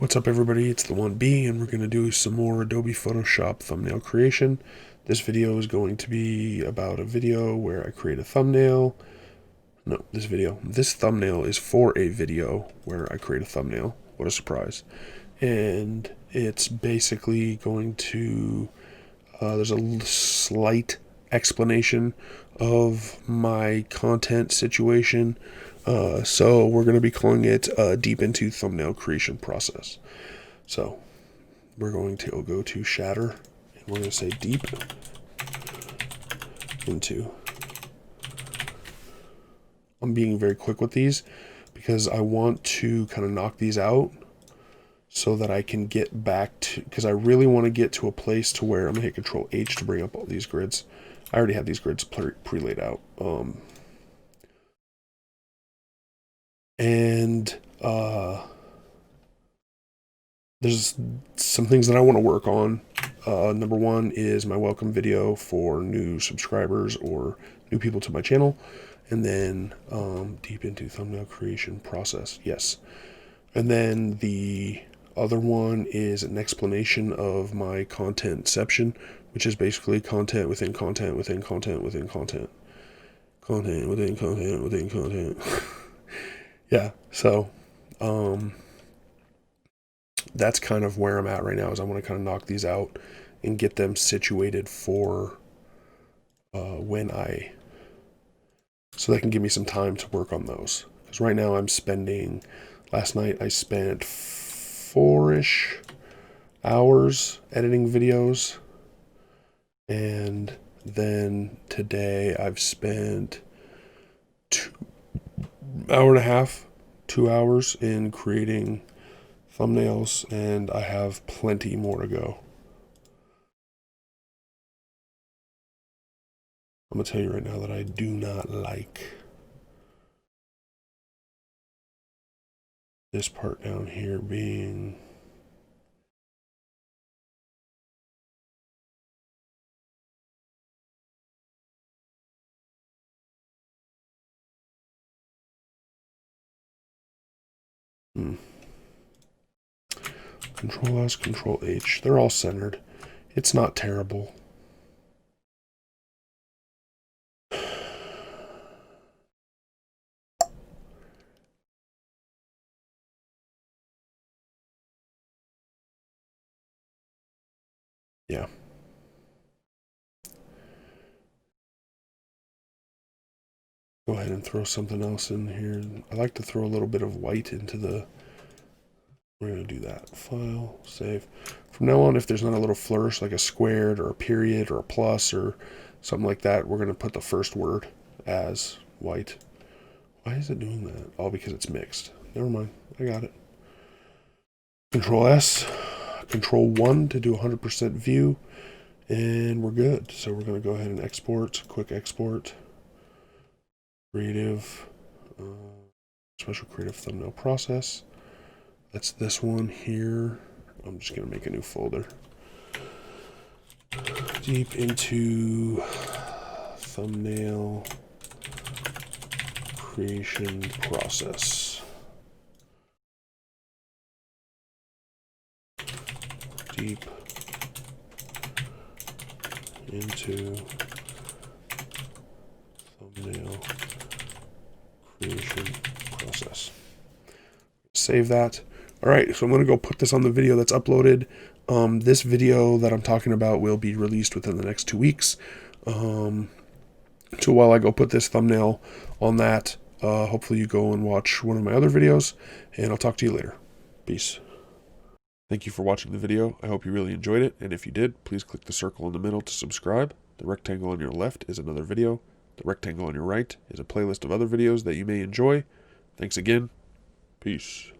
What's up everybody, it's the 1B and we're going to do some more Adobe Photoshop thumbnail creation. This video is going to be about a video where I create a thumbnail. This thumbnail is for a video where I create a thumbnail. What a surprise. And it's basically going to, there's a slight explanation of my content situation. So we're going to be calling it Deep Into Thumbnail Creation Process. So we're going to go to Shatter and we're going to say Deep Into. I'm being very quick with these because I want to kind of knock these out so that I can get back to, because I really want to get to a place to where I'm going to hit Control H to bring up all these grids. I already have these grids pre-laid out. There's some things that I want to work on. Number one is my welcome video for new subscribers or new people to my channel. And then Deep Into Thumbnail Creation Process. Yes. And then the other one is an explanation of my contentception, which is basically content within content within content within content. Content within content within content. Yeah, so that's kind of where I'm at right now, is I want to kind of knock these out and get them situated for so they can give me some time to work on those. Because right now last night I spent 4-ish hours editing videos. And then today I've spent 2 hours in creating thumbnails, and I have plenty more to go. I'm going to tell you right now that I do not like this part down here being Control S, Control H. They're all centered. It's not terrible. Yeah. Go ahead and throw something else in here. I like to throw a little bit of white into the... We're going to do that. File, save. From now on, if there's not a little flourish like a squared or a period or a plus or something like that, we're going to put the first word as white. Why is it doing that? Oh, because it's mixed. Never mind. I got it. Control S, Control 1 to do 100% view, and we're good. So we're going to go ahead and export, quick export, creative, special creative thumbnail process. That's this one here. I'm just going to make a new folder. Deep Into Thumbnail Creation Process. Deep Into Thumbnail Creation Process. Save that. All right, so I'm going to go put this on the video that's uploaded. This video that I'm talking about will be released within the next 2 weeks. So while I go put this thumbnail on that, hopefully you go and watch one of my other videos, and I'll talk to you later. Peace. Thank you for watching the video. I hope you really enjoyed it, and if you did, please click the circle in the middle to subscribe. The rectangle on your left is another video. The rectangle on your right is a playlist of other videos that you may enjoy. Thanks again. Peace.